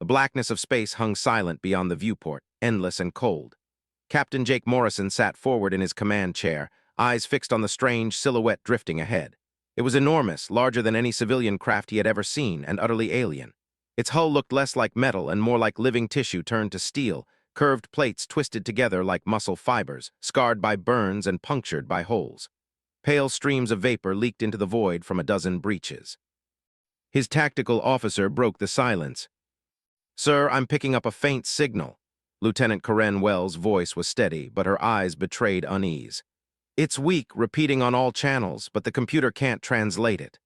The blackness of space hung silent beyond the viewport, endless and cold. Captain Jake Morrison sat forward in his command chair, eyes fixed on the strange silhouette drifting ahead. It was enormous, larger than any civilian craft he had ever seen, and utterly alien. Its hull looked less like metal and more like living tissue turned to steel, curved plates twisted together like muscle fibers, scarred by burns and punctured by holes. Pale streams of vapor leaked into the void from a dozen breaches. His tactical officer broke the silence. "Sir, I'm picking up a faint signal." Lieutenant Corinne Wells' voice was steady, but her eyes betrayed unease. "It's weak, repeating on all channels, but the computer can't translate it."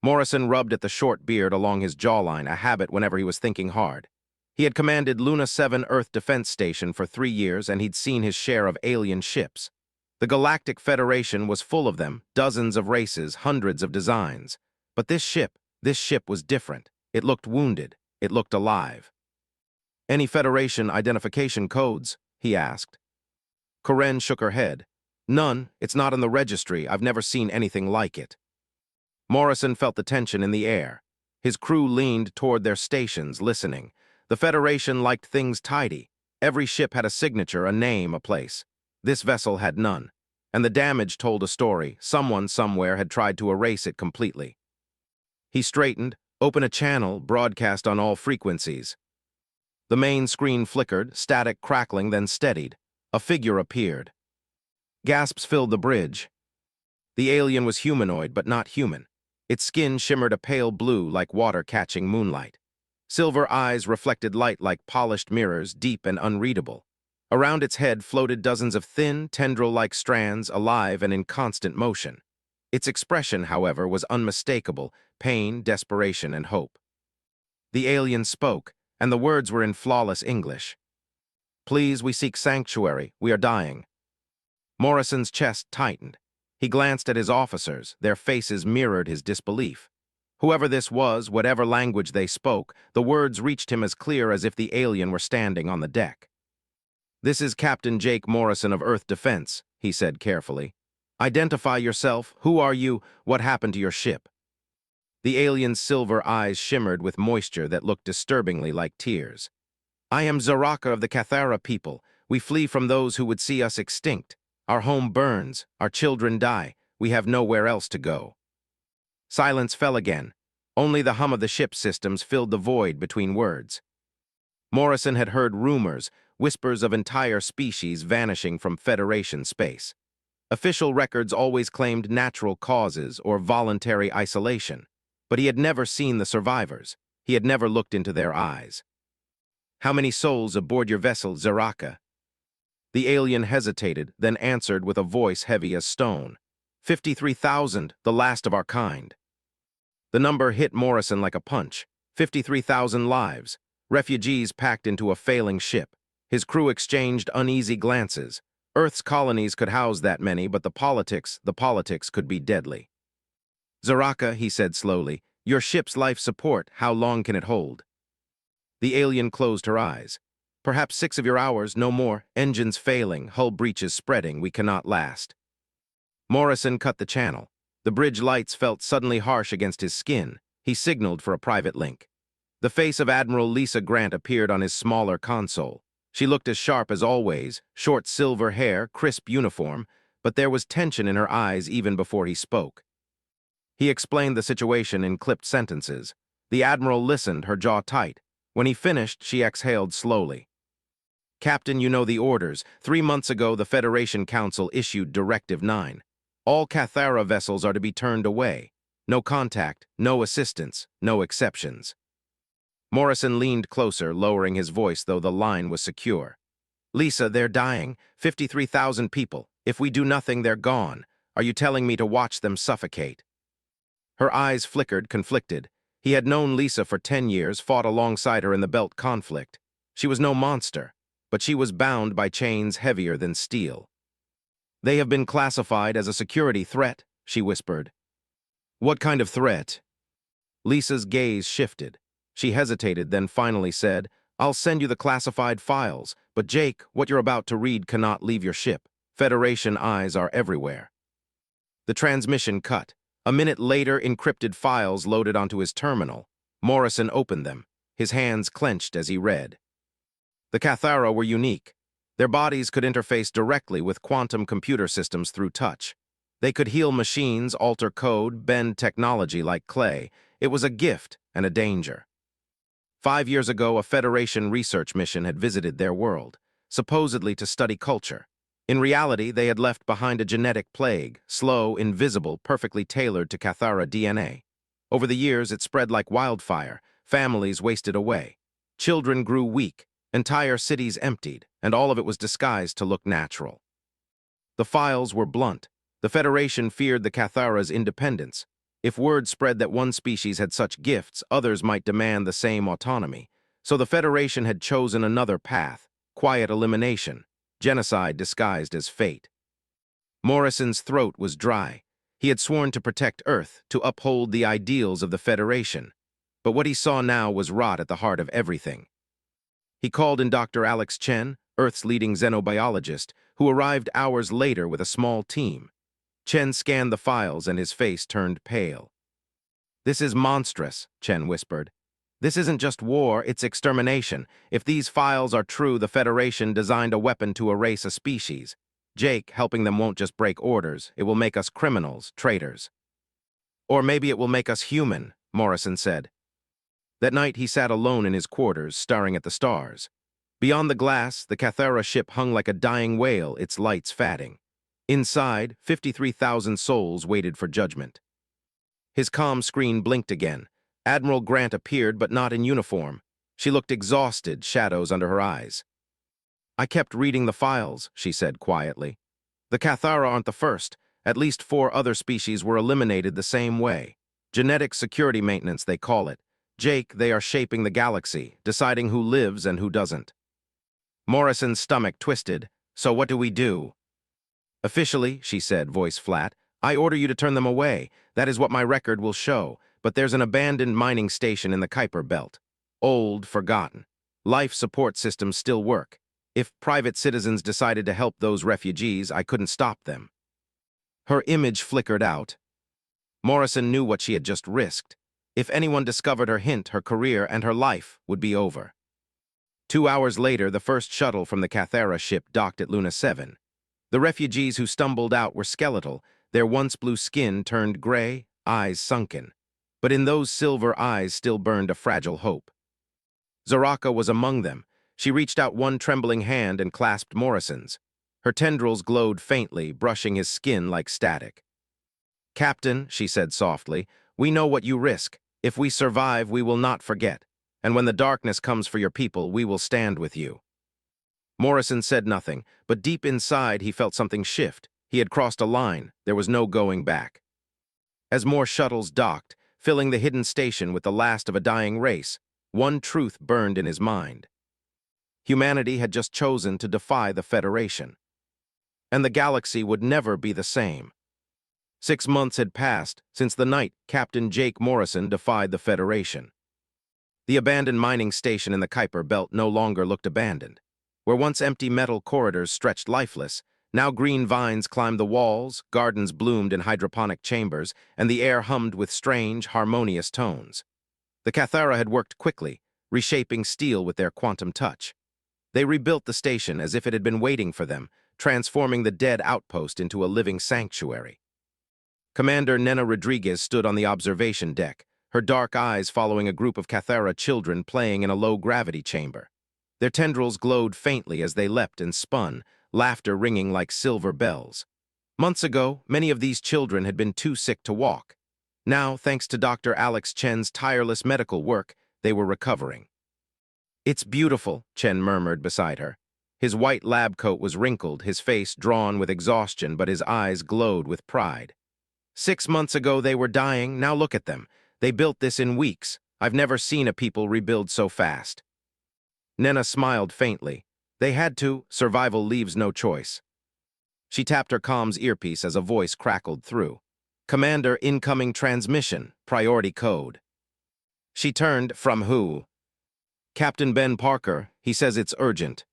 Morrison rubbed at the short beard along his jawline, a habit whenever he was thinking hard. He had commanded Luna 7 Earth Defense Station for 3 years, and he'd seen his share of alien ships. The Galactic Federation was full of them, dozens of races, hundreds of designs. But this ship was different. It looked wounded. It looked alive. "Any Federation identification codes?" he asked. Corinne shook her head. "None. It's not in the registry. I've never seen anything like it." Morrison felt the tension in the air. His crew leaned toward their stations, listening. The Federation liked things tidy. Every ship had a signature, a name, a place. This vessel had none. And the damage told a story. Someone somewhere had tried to erase it completely. He straightened, opened a channel, broadcast on all frequencies. The main screen flickered, static crackling, then steadied. A figure appeared. Gasps filled the bridge. The alien was humanoid, but not human. Its skin shimmered a pale blue like water catching moonlight. Silver eyes reflected light like polished mirrors, deep and unreadable. Around its head floated dozens of thin, tendril-like strands, alive and in constant motion. Its expression, however, was unmistakable: pain, desperation, and hope. The alien spoke, and the words were in flawless English. "Please, we seek sanctuary. We are dying." Morrison's chest tightened. He glanced at his officers. Their faces mirrored his disbelief. Whoever this was, whatever language they spoke, the words reached him as clear as if the alien were standing on the deck. "This is Captain Jake Morrison of Earth Defense," he said carefully. "Identify yourself. Who are you? What happened to your ship?" The alien's silver eyes shimmered with moisture that looked disturbingly like tears. "I am Zaraka of the Cathara people. We flee from those who would see us extinct. Our home burns. Our children die. We have nowhere else to go." Silence fell again. Only the hum of the ship's systems filled the void between words. Morrison had heard rumors, whispers of entire species vanishing from Federation space. Official records always claimed natural causes or voluntary isolation, but he had never seen the survivors. He had never looked into their eyes. "How many souls aboard your vessel, Zaraka?" The alien hesitated, then answered with a voice heavy as stone. 53,000, the last of our kind." The number hit Morrison like a punch. 53,000 lives, refugees packed into a failing ship. His crew exchanged uneasy glances. Earth's colonies could house that many, but the politics could be deadly. "Zaraka," he said slowly, "your ship's life support, how long can it hold?" The alien closed her eyes. "Perhaps 6 of your hours, no more. Engines failing, hull breaches spreading, we cannot last." Morrison cut the channel. The bridge lights felt suddenly harsh against his skin. He signaled for a private link. The face of Admiral Lisa Grant appeared on his smaller console. She looked as sharp as always, short silver hair, crisp uniform, but there was tension in her eyes even before he spoke. He explained the situation in clipped sentences. The Admiral listened, her jaw tight. When he finished, she exhaled slowly. "Captain, you know the orders. 3 months ago, the Federation Council issued Directive 9. All Cathara vessels are to be turned away. No contact, no assistance, no exceptions." Morrison leaned closer, lowering his voice, though the line was secure. "Lisa, they're dying. 53,000 people. If we do nothing, they're gone. Are you telling me to watch them suffocate?" Her eyes flickered, conflicted. He had known Lisa for 10 years, fought alongside her in the Belt conflict. She was no monster, but she was bound by chains heavier than steel. "They have been classified as a security threat," she whispered. "What kind of threat?" Lisa's gaze shifted. She hesitated, then finally said, "I'll send you the classified files, but Jake, what you're about to read cannot leave your ship. Federation eyes are everywhere." The transmission cut. A minute later, encrypted files loaded onto his terminal. Morrison opened them. his hands clenched as he read. The Cathara were unique. Their bodies could interface directly with quantum computer systems through touch. They could heal machines, alter code, bend technology like clay. It was a gift and a danger. 5 years ago, a Federation research mission had visited their world, supposedly to study culture. In reality, they had left behind a genetic plague, slow, invisible, perfectly tailored to Cathara DNA. Over the years, it spread like wildfire. Families wasted away. Children grew weak. Entire cities emptied, and all of it was disguised to look natural. The files were blunt. The Federation feared the Cathara's independence. If word spread that one species had such gifts, others might demand the same autonomy. So the Federation had chosen another path, quiet elimination, genocide disguised as fate. Morrison's throat was dry. He had sworn to protect Earth, to uphold the ideals of the Federation. But what he saw now was rot at the heart of everything. He called in Dr. Alex Chen, Earth's leading xenobiologist, who arrived hours later with a small team. Chen scanned the files and his face turned pale. "This is monstrous," Chen whispered. "This isn't just war, it's extermination. If these files are true, the Federation designed a weapon to erase a species. Jake, helping them won't just break orders, it will make us criminals, traitors." "Or maybe it will make us human," Morrison said. That night he sat alone in his quarters, staring at the stars. Beyond the glass, the Cathara ship hung like a dying whale, its lights fading. Inside, 53,000 souls waited for judgment. His comm screen blinked again. Admiral Grant appeared, but not in uniform. She looked exhausted, shadows under her eyes. "I kept reading the files," she said quietly. "The Cathara aren't the first. At least 4 other species were eliminated the same way. Genetic security maintenance, they call it. Jake, they are shaping the galaxy, deciding who lives and who doesn't." Morrison's stomach twisted. "So what do we do?" "Officially," she said, voice flat, "I order you to turn them away. That is what my record will show. But there's an abandoned mining station in the Kuiper Belt. Old, forgotten. Life support systems still work. If private citizens decided to help those refugees, I couldn't stop them." Her image flickered out. Morrison knew what she had just risked. If anyone discovered her hint, her career and her life would be over. 2 hours later, the first shuttle from the Cathara ship docked at Luna 7. The refugees who stumbled out were skeletal, their once blue skin turned gray, eyes sunken. But in those silver eyes still burned a fragile hope. Zaraka was among them. She reached out one trembling hand and clasped Morrison's. Her tendrils glowed faintly, brushing his skin like static. "Captain," she said softly, "we know what you risk. If we survive, we will not forget. And when the darkness comes for your people, we will stand with you." Morrison said nothing, but deep inside he felt something shift. He had crossed a line. There was no going back. As more shuttles docked, filling the hidden station with the last of a dying race, one truth burned in his mind. Humanity had just chosen to defy the Federation. And the galaxy would never be the same. 6 months had passed since the night Captain Jake Morrison defied the Federation. The abandoned mining station in the Kuiper Belt no longer looked abandoned. Where once empty metal corridors stretched lifeless, now green vines climbed the walls, gardens bloomed in hydroponic chambers, and the air hummed with strange, harmonious tones. The Cathara had worked quickly, reshaping steel with their quantum touch. They rebuilt the station as if it had been waiting for them, transforming the dead outpost into a living sanctuary. Commander Nena Rodriguez stood on the observation deck, her dark eyes following a group of Cathara children playing in a low-gravity chamber. Their tendrils glowed faintly as they leapt and spun, laughter ringing like silver bells. Months ago, many of these children had been too sick to walk. Now, thanks to Dr. Alex Chen's tireless medical work, they were recovering. "It's beautiful," Chen murmured beside her. His white lab coat was wrinkled, his face drawn with exhaustion, but his eyes glowed with pride. 6 months ago they were dying, now look at them. They built this in weeks. I've never seen a people rebuild so fast." Nena smiled faintly. They had to, survival leaves no choice. She tapped her comm's earpiece as a voice crackled through. "Commander, incoming transmission, priority code." She turned. "From who?" "Captain Ben Parker. He says it's urgent."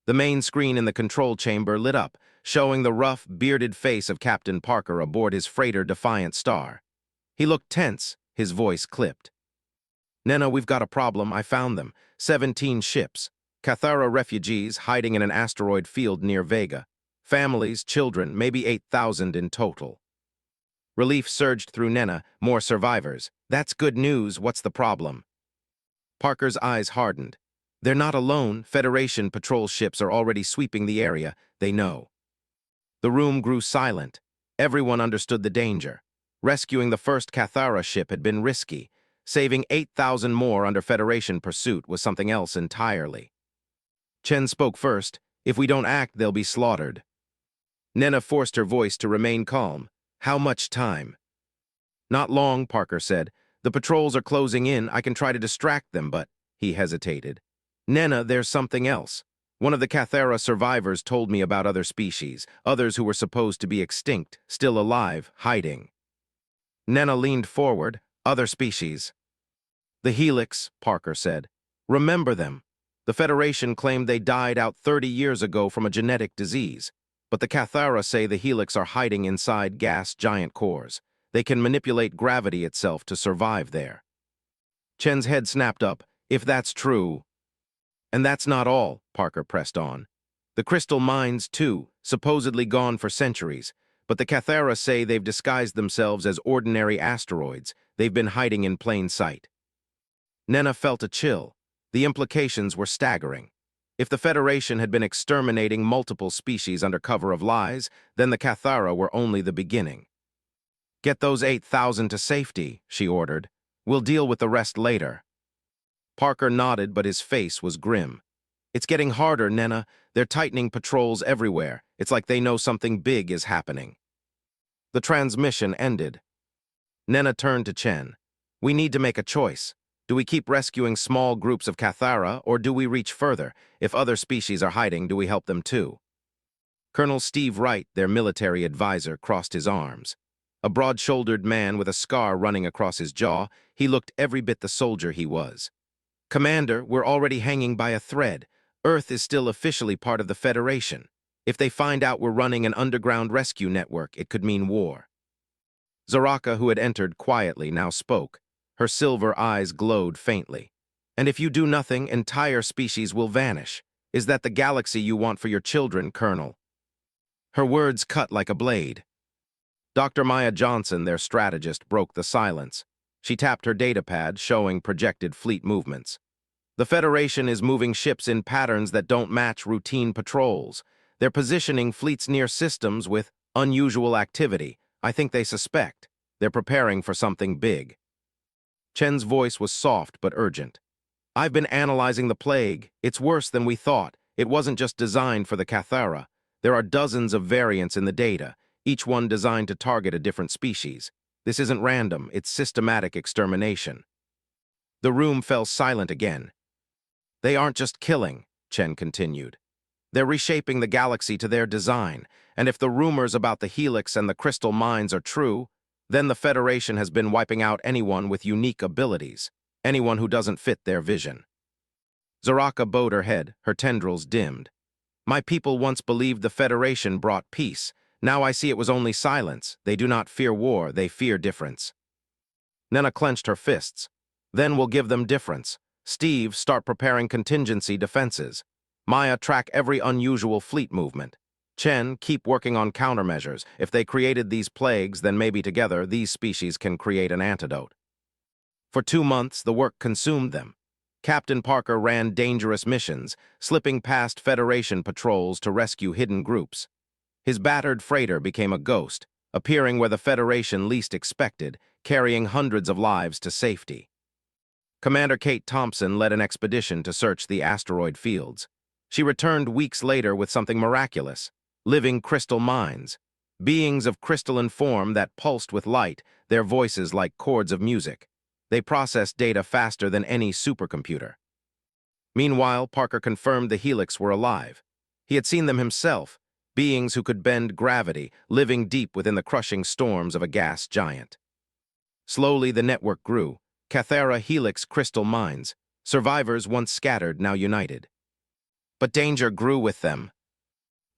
The main screen in the control chamber lit up, showing the rough, bearded face of Captain Parker aboard his freighter Defiant Star. He looked tense, his voice clipped. Nena, we've got a problem. I found them. 17 ships. Cathara refugees hiding in an asteroid field near Vega. Families, children, maybe 8,000 in total. Relief surged through Nena. More survivors. That's good news. What's the problem? Parker's eyes hardened. They're not alone. Federation patrol ships are already sweeping the area. They know. The room grew silent. Everyone understood the danger. Rescuing the first Cathara ship had been risky. Saving 8,000 more under Federation pursuit was something else entirely. Chen spoke first. If we don't act, they'll be slaughtered. Nena forced her voice to remain calm. How much time? Not long, Parker said. The patrols are closing in. I can try to distract them, but... He hesitated. Nena, there's something else. One of the Cathara survivors told me about other species, others who were supposed to be extinct, still alive, hiding. Nena leaned forward. Other species. The Helix, Parker said. Remember them. The Federation claimed they died out 30 years ago from a genetic disease, but the Cathara say the Helix are hiding inside gas giant cores. They can manipulate gravity itself to survive there. Chen's head snapped up. If that's true... And that's not all, Parker pressed on. The crystal mines, too, supposedly gone for centuries, but the Cathara say they've disguised themselves as ordinary asteroids. They've been hiding in plain sight. Nena felt a chill. The implications were staggering. If the Federation had been exterminating multiple species under cover of lies, then the Cathara were only the beginning. Get those 8,000 to safety, she ordered. We'll deal with the rest later. Parker nodded, but his face was grim. It's getting harder, Nena. They're tightening patrols everywhere. It's like they know something big is happening. The transmission ended. Nena turned to Chen. We need to make a choice. Do we keep rescuing small groups of Cathara, or do we reach further? If other species are hiding, do we help them too? Colonel Steve Wright, their military advisor, crossed his arms. A broad-shouldered man with a scar running across his jaw, he looked every bit the soldier he was. Commander, we're already hanging by a thread. Earth is still officially part of the Federation. If they find out we're running an underground rescue network, it could mean war. Zaraka, who had entered quietly, now spoke. Her silver eyes glowed faintly. And if you do nothing, entire species will vanish. Is that the galaxy you want for your children, Colonel? Her words cut like a blade. Dr. Maya Johnson, their strategist, broke the silence. She tapped her datapad, showing projected fleet movements. The Federation is moving ships in patterns that don't match routine patrols. They're positioning fleets near systems with unusual activity. I think they suspect. They're preparing for something big. Chen's voice was soft but urgent. I've been analyzing the plague. It's worse than we thought. It wasn't just designed for the Cathara. There are dozens of variants in the data, each one designed to target a different species. This isn't random, it's systematic extermination. The room fell silent again. They aren't just killing, Chen continued. They're reshaping the galaxy to their design, and if the rumors about the Helix and the crystal mines are true, then the Federation has been wiping out anyone with unique abilities, anyone who doesn't fit their vision. Zaraka bowed her head, her tendrils dimmed. My people once believed the Federation brought peace. Now I see it was only silence. They do not fear war, they fear difference. Nena clenched her fists. Then we'll give them difference. Steve, start preparing contingency defenses. Maya, track every unusual fleet movement. Chen, keep working on countermeasures. If they created these plagues, then maybe together these species can create an antidote. For 2 months, the work consumed them. Captain Parker ran dangerous missions, slipping past Federation patrols to rescue hidden groups. His battered freighter became a ghost, appearing where the Federation least expected, carrying hundreds of lives to safety. Commander Kate Thompson led an expedition to search the asteroid fields. She returned weeks later with something miraculous, living crystal mines, beings of crystalline form that pulsed with light, their voices like chords of music. They processed data faster than any supercomputer. Meanwhile, Parker confirmed the Helix were alive. He had seen them himself, beings who could bend gravity, living deep within the crushing storms of a gas giant. Slowly, the network grew. Cathara Helix crystal mines. Survivors once scattered, now united. But danger grew with them.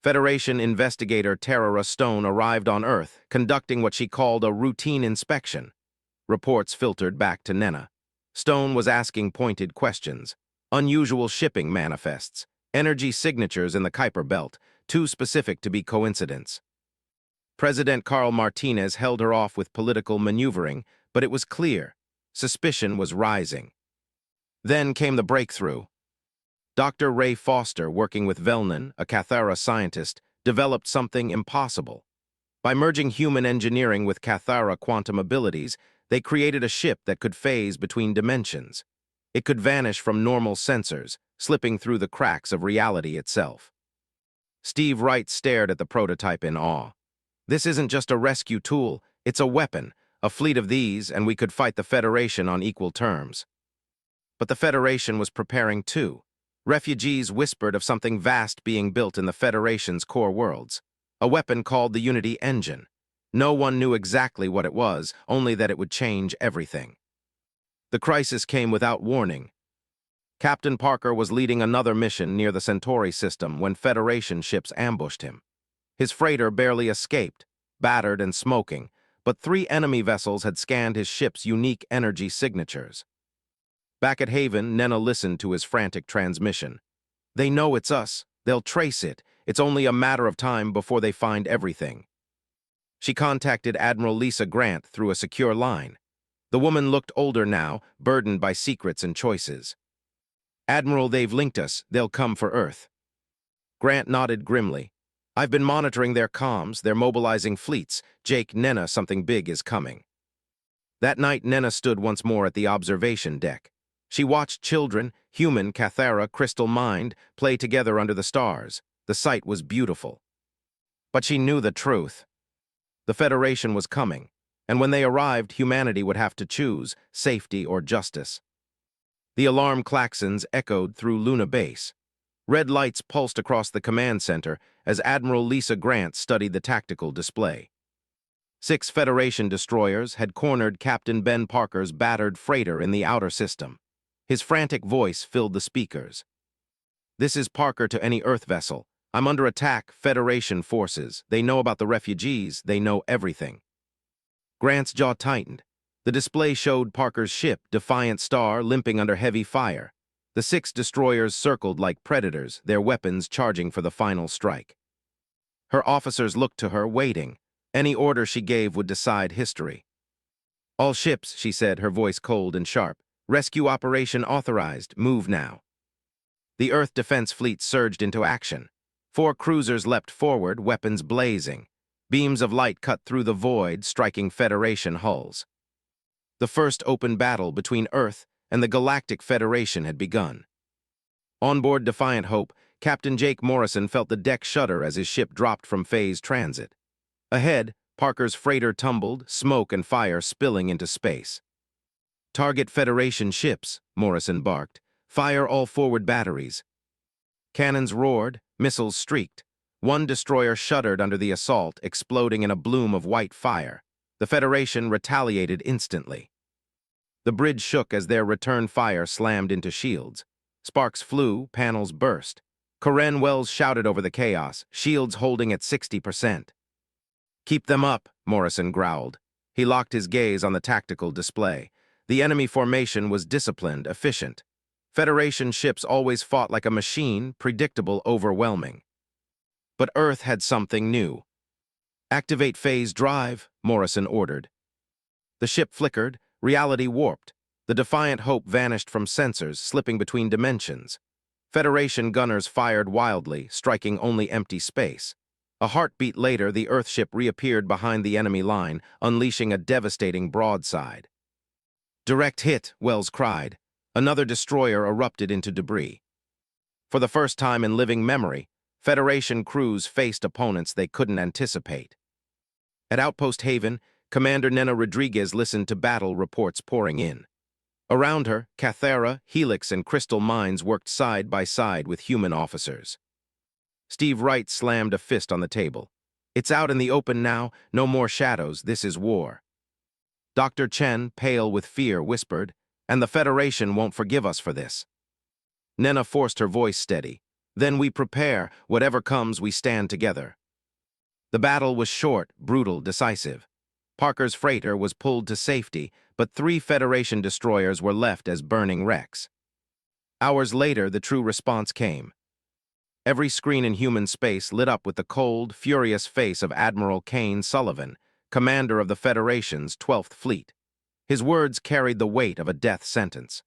Federation investigator Tara Stone arrived on Earth, conducting what she called a routine inspection. Reports filtered back to Nena. Stone was asking pointed questions. Unusual shipping manifests. Energy signatures in the Kuiper Belt, too specific to be coincidence. President Carl Martinez held her off with political maneuvering, but it was clear. Suspicion was rising. Then came the breakthrough. Dr. Ray Foster, working with Velnan, a Cathara scientist, developed something impossible. By merging human engineering with Cathara quantum abilities, they created a ship that could phase between dimensions. It could vanish from normal sensors, slipping through the cracks of reality itself. Steve Wright stared at the prototype in awe. This isn't just a rescue tool, it's a weapon. A fleet of these, and we could fight the Federation on equal terms. But the Federation was preparing too. Refugees whispered of something vast being built in the Federation's core worlds. A weapon called the Unity Engine. No one knew exactly what it was, only that it would change everything. The crisis came without warning. Captain Parker was leading another mission near the Centauri system when Federation ships ambushed him. His freighter barely escaped, battered and smoking, but 3 enemy vessels had scanned his ship's unique energy signatures. Back at Haven, Nena listened to his frantic transmission. They know it's us. They'll trace it. It's only a matter of time before they find everything. She contacted Admiral Lisa Grant through a secure line. The woman looked older now, burdened by secrets and choices. Admiral, they've linked us. They'll come for Earth. Grant nodded grimly. I've been monitoring their comms. They're mobilizing fleets. Jake, Nena, something big is coming. That night, Nena stood once more at the observation deck. She watched children, human, Cathara, crystal mind, play together under the stars. The sight was beautiful. But she knew the truth. The Federation was coming, and when they arrived, humanity would have to choose safety or justice. The alarm klaxons echoed through Luna Base. Red lights pulsed across the command center as Admiral Lisa Grant studied the tactical display. 6 Federation destroyers had cornered Captain Ben Parker's battered freighter in the outer system. His frantic voice filled the speakers. This is Parker to any Earth vessel. I'm under attack, Federation forces. They know about the refugees. They know everything. Grant's jaw tightened. The display showed Parker's ship, Defiant Star, limping under heavy fire. The 6 destroyers circled like predators, their weapons charging for the final strike. Her officers looked to her, waiting. Any order she gave would decide history. All ships, she said, her voice cold and sharp. Rescue operation authorized. Move now. The Earth Defense Fleet surged into action. 4 cruisers leapt forward, weapons blazing. Beams of light cut through the void, striking Federation hulls. The first open battle between Earth and the Galactic Federation had begun. On board Defiant Hope, Captain Jake Morrison felt the deck shudder as his ship dropped from phase transit. Ahead, Parker's freighter tumbled, smoke and fire spilling into space. Target Federation ships, Morrison barked. Fire all forward batteries. Cannons roared, missiles streaked. 1 destroyer shuddered under the assault, exploding in a bloom of white fire. The Federation retaliated instantly. The bridge shook as their return fire slammed into shields. Sparks flew, panels burst. Corinne Wells shouted over the chaos, shields holding at 60%. Keep them up, Morrison growled. He locked his gaze on the tactical display. The enemy formation was disciplined, efficient. Federation ships always fought like a machine, predictable, overwhelming. But Earth had something new. Activate phase drive, Morrison ordered. The ship flickered, reality warped. The Defiant Hope vanished from sensors, slipping between dimensions. Federation gunners fired wildly, striking only empty space. A heartbeat later, the Earthship reappeared behind the enemy line, unleashing a devastating broadside. Direct hit, Wells cried. Another destroyer erupted into debris. For the first time in living memory, Federation crews faced opponents they couldn't anticipate. At Outpost Haven, Commander Nena Rodriguez listened to battle reports pouring in. Around her, Cathara, Helix, and Crystal Mines worked side by side with human officers. Steve Wright slammed a fist on the table. It's out in the open now, no more shadows, this is war. Dr. Chen, pale with fear, whispered, and the Federation won't forgive us for this. Nena forced her voice steady. Then we prepare, whatever comes we stand together. The battle was short, brutal, decisive. Parker's freighter was pulled to safety, but 3 Federation destroyers were left as burning wrecks. Hours later, the true response came. Every screen in human space lit up with the cold, furious face of Admiral Kane Sullivan, commander of the Federation's 12th Fleet. His words carried the weight of a death sentence.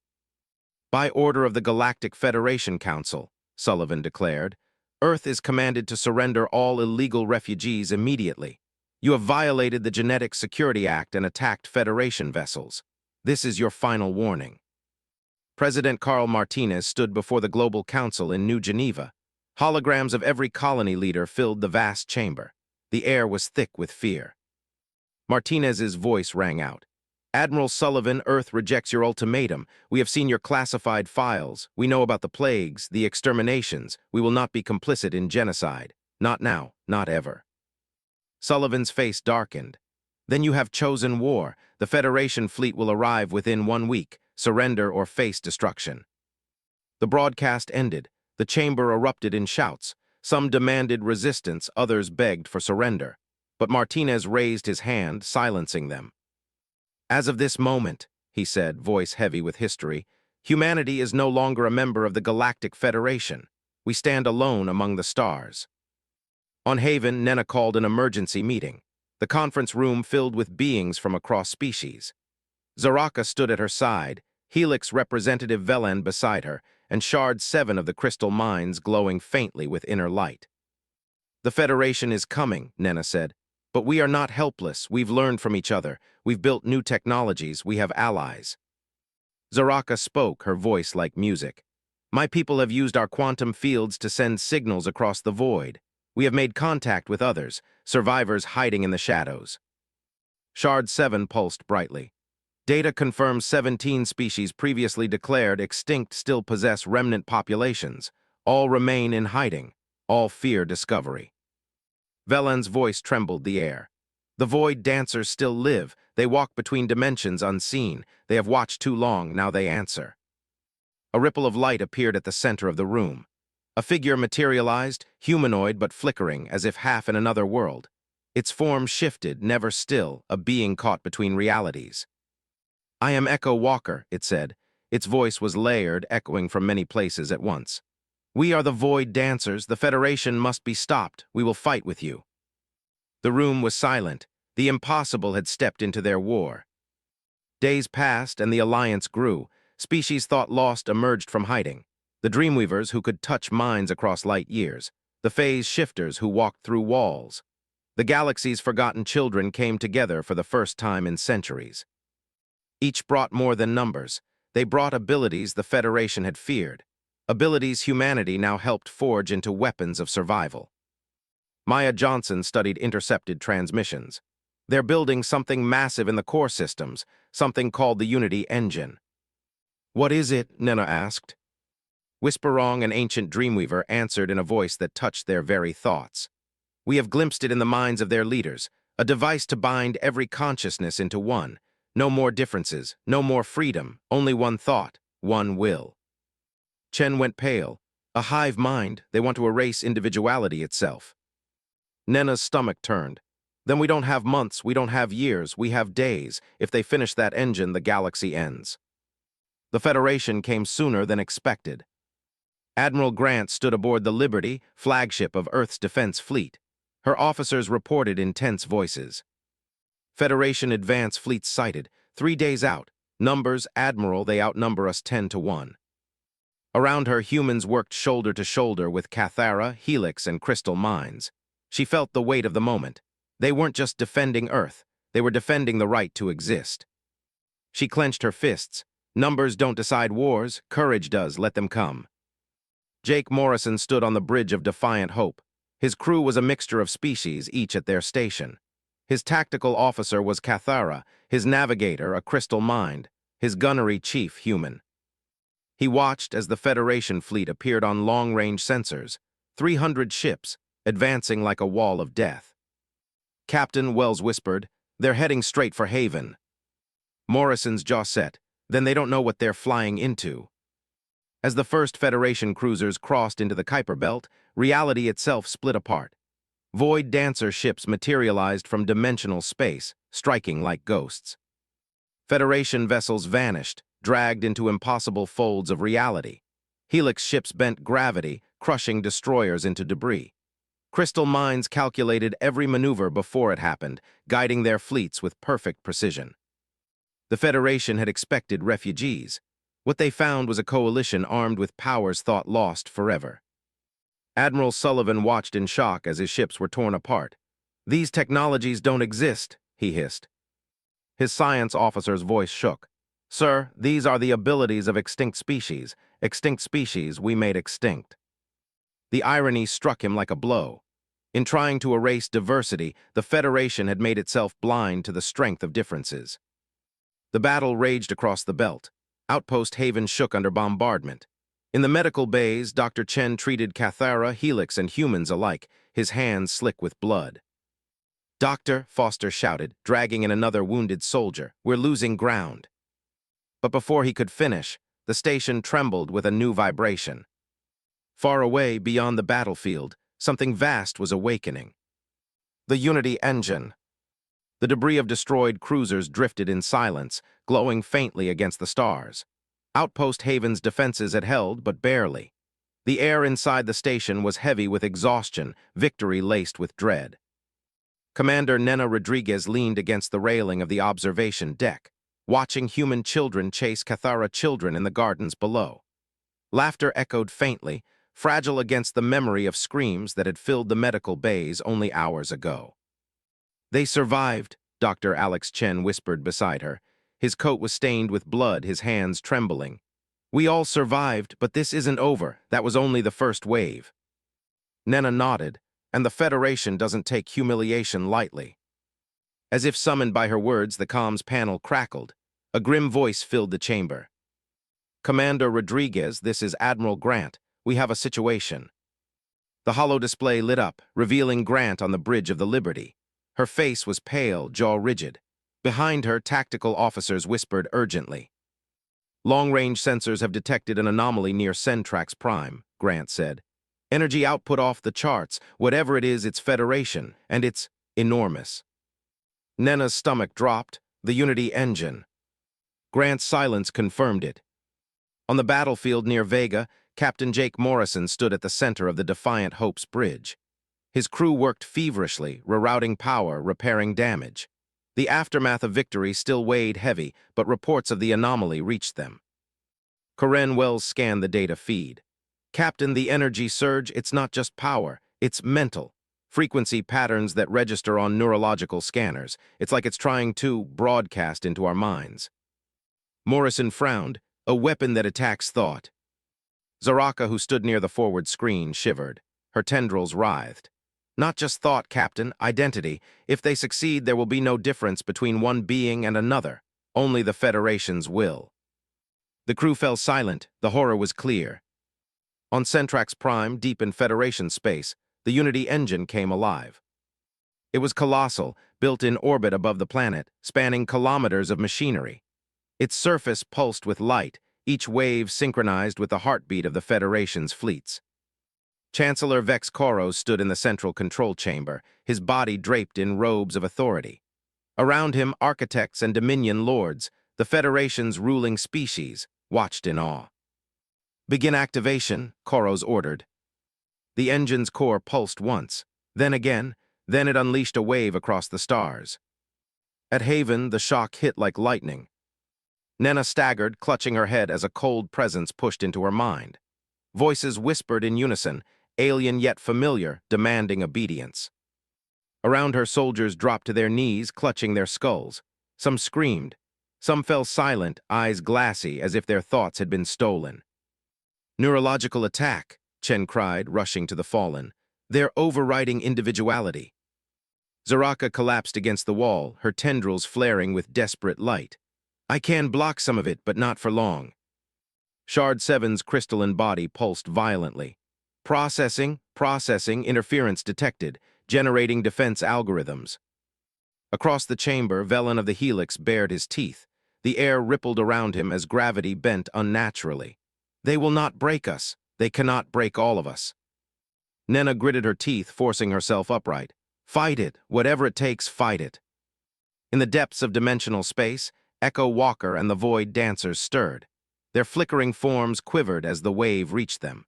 "By order of the Galactic Federation Council," Sullivan declared, "Earth is commanded to surrender all illegal refugees immediately. You have violated the Genetic Security Act and attacked Federation vessels. This is your final warning." President Carl Martinez stood before the Global Council in New Geneva. Holograms of every colony leader filled the vast chamber. The air was thick with fear. Martinez's voice rang out. "Admiral Sullivan, Earth rejects your ultimatum. We have seen your classified files. We know about the plagues, the exterminations. We will not be complicit in genocide. Not now, not ever." Sullivan's face darkened. "Then you have chosen war. The Federation fleet will arrive within 1 week. Surrender or face destruction." The broadcast ended. The chamber erupted in shouts. Some demanded resistance, others begged for surrender. But Martinez raised his hand, silencing them. "As of this moment," he said, voice heavy with history, "humanity is no longer a member of the Galactic Federation. We stand alone among the stars." On Haven, Nena called an emergency meeting. The conference room filled with beings from across species. Zaraka stood at her side, Helix representative Velan beside her, and Shard 7 of the crystal mines glowing faintly with inner light. "The Federation is coming," Nena said. "But we are not helpless. We've learned from each other. We've built new technologies. We have allies." Zaraka spoke, her voice like music. "My people have used our quantum fields to send signals across the void. We have made contact with others, survivors hiding in the shadows." Shard 7 pulsed brightly. "Data confirms 17 species previously declared extinct still possess remnant populations. All remain in hiding. All fear discovery." Velan's voice trembled the air. "The void dancers still live. They walk between dimensions unseen. They have watched too long, now they answer." A ripple of light appeared at the center of the room. A figure materialized, humanoid but flickering, as if half in another world. Its form shifted, never still, a being caught between realities. "I am Echo Walker," it said. Its voice was layered, echoing from many places at once. "We are the Void Dancers. The Federation must be stopped. We will fight with you." The room was silent. The impossible had stepped into their war. Days passed, and the alliance grew. Species thought lost emerged from hiding. The Dreamweavers who could touch minds across light years. The phase shifters who walked through walls. The galaxy's forgotten children came together for the first time in centuries. Each brought more than numbers. They brought abilities the Federation had feared. Abilities humanity now helped forge into weapons of survival. Maya Johnson studied intercepted transmissions. They're building something massive in the core systems, something called the Unity Engine. "What is it?" Nena asked. Whisperong, an ancient Dreamweaver, answered in a voice that touched their very thoughts. "We have glimpsed it in the minds of their leaders, a device to bind every consciousness into one. No more differences, no more freedom, only one thought, one will." Chen went pale. "A hive mind. They want to erase individuality itself." Nena's stomach turned. "Then we don't have months, we don't have years, we have days. If they finish that engine, the galaxy ends." The Federation came sooner than expected. Admiral Grant stood aboard the Liberty, flagship of Earth's defense fleet. Her officers reported in tense voices. "Federation advance fleet sighted. 3 days out. Numbers, Admiral, they outnumber us 10-1. Around her, humans worked shoulder to shoulder with Cathara, Helix, and crystal mines. She felt the weight of the moment. They weren't just defending Earth. They were defending the right to exist. She clenched her fists. "Numbers don't decide wars. Courage does. Let them come." Jake Morrison stood on the bridge of Defiant Hope. His crew was a mixture of species, each at their station. His tactical officer was Cathara, his navigator a crystal mind, his gunnery chief human. He watched as the Federation fleet appeared on long-range sensors, 300 ships, advancing like a wall of death. "Captain," Wells whispered, "they're heading straight for Haven." Morrison's jaw set. "Then they don't know what they're flying into." As the first Federation cruisers crossed into the Kuiper Belt, reality itself split apart. Void dancer ships materialized from dimensional space, striking like ghosts. Federation vessels vanished, dragged into impossible folds of reality. Helix ships bent gravity, crushing destroyers into debris. Crystal minds calculated every maneuver before it happened, guiding their fleets with perfect precision. The Federation had expected refugees. What they found was a coalition armed with powers thought lost forever. Admiral Sullivan watched in shock as his ships were torn apart. "These technologies don't exist," he hissed. His science officer's voice shook. "Sir, these are the abilities of extinct species. Extinct species we made extinct." The irony struck him like a blow. In trying to erase diversity, the Federation had made itself blind to the strength of differences. The battle raged across the belt. Outpost Haven shook under bombardment. In the medical bays, Dr. Chen treated Cathara, Helix, and humans alike, his hands slick with blood. "Doctor," Foster shouted, dragging in another wounded soldier, "we're losing ground." But before he could finish, the station trembled with a new vibration. Far away, beyond the battlefield, something vast was awakening. The Unity engine. The debris of destroyed cruisers drifted in silence, glowing faintly against the stars. Outpost Haven's defenses had held, but barely. The air inside the station was heavy with exhaustion, victory laced with dread. Commander Nena Rodriguez leaned against the railing of the observation deck, watching human children chase Cathara children in the gardens below. Laughter echoed faintly, fragile against the memory of screams that had filled the medical bays only hours ago. "They survived," Dr. Alex Chen whispered beside her. His coat was stained with blood, his hands trembling. "We all survived, but this isn't over. That was only the first wave." Nena nodded, and the Federation doesn't take humiliation lightly. As if summoned by her words, the comms panel crackled. A grim voice filled the chamber. "Commander Rodriguez, this is Admiral Grant. We have a situation." The holo display lit up, revealing Grant on the bridge of the Liberty. Her face was pale, jaw rigid. Behind her, tactical officers whispered urgently. "Long-range sensors have detected an anomaly near Centrax Prime," Grant said. "Energy output off the charts. Whatever it is, it's Federation, and it's enormous." Nena's stomach dropped. The Unity engine. Grant's silence confirmed it. On the battlefield near Vega, Captain Jake Morrison stood at the center of the Defiant Hope's bridge. His crew worked feverishly, rerouting power, repairing damage. The aftermath of victory still weighed heavy, but reports of the anomaly reached them. Karen Wells scanned the data feed. "Captain, the energy surge, it's not just power, it's mental. Frequency patterns that register on neurological scanners. It's like it's trying to broadcast into our minds." Morrison frowned. "A weapon that attacks thought." Zaraka, who stood near the forward screen, shivered. Her tendrils writhed. "Not just thought, Captain, identity. If they succeed, there will be no difference between one being and another. Only the Federation's will." The crew fell silent. The horror was clear. On Centrax Prime, deep in Federation space, the Unity engine came alive. It was colossal, built in orbit above the planet, spanning kilometers of machinery. Its surface pulsed with light, each wave synchronized with the heartbeat of the Federation's fleets. Chancellor Vex Koros stood in the central control chamber, his body draped in robes of authority. Around him, architects and Dominion lords, the Federation's ruling species, watched in awe. "Begin activation," Koros ordered. The engine's core pulsed once, then again, then it unleashed a wave across the stars. At Haven, the shock hit like lightning. Nena staggered, clutching her head as a cold presence pushed into her mind. Voices whispered in unison, alien yet familiar, demanding obedience. Around her, soldiers dropped to their knees, clutching their skulls. Some screamed. Some fell silent, eyes glassy, as if their thoughts had been stolen. "Neurological attack," Chen cried, rushing to the fallen. "They're overriding individuality." Zaraka collapsed against the wall, her tendrils flaring with desperate light. "I can block some of it, but not for long." Shard 7's crystalline body pulsed violently. Processing, interference detected, generating defense algorithms. Across the chamber, Velen of the Helix bared his teeth. The air rippled around him as gravity bent unnaturally. "They will not break us. They cannot break all of us." Nena gritted her teeth, forcing herself upright. "Fight it. Whatever it takes, fight it." In the depths of dimensional space, Echo Walker and the Void Dancers stirred. Their flickering forms quivered as the wave reached them.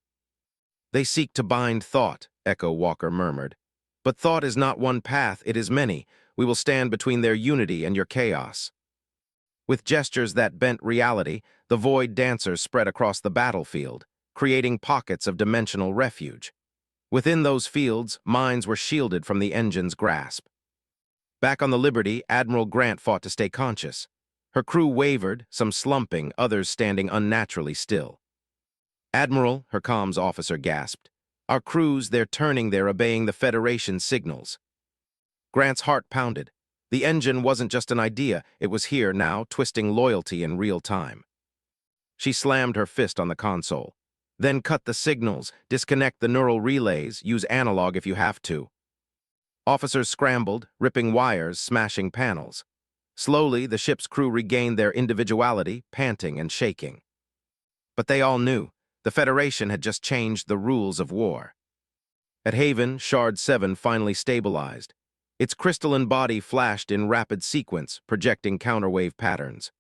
"They seek to bind thought," Echo Walker murmured. "But thought is not one path, it is many. We will stand between their unity and your chaos." With gestures that bent reality, the Void Dancers spread across the battlefield, creating pockets of dimensional refuge. Within those fields, minds were shielded from the engine's grasp. Back on the Liberty, Admiral Grant fought to stay conscious. Her crew wavered, some slumping, others standing unnaturally still. "Admiral," her comms officer gasped. "Our crews, they're turning, they're obeying the Federation signals." Grant's heart pounded. The engine wasn't just an idea, it was here now, twisting loyalty in real time. She slammed her fist on the console. "Then cut the signals, disconnect the neural relays, use analog if you have to." Officers scrambled, ripping wires, smashing panels. Slowly, the ship's crew regained their individuality, panting and shaking. But they all knew, the Federation had just changed the rules of war. At Haven, Shard 7 finally stabilized. Its crystalline body flashed in rapid sequence, projecting counterwave patterns.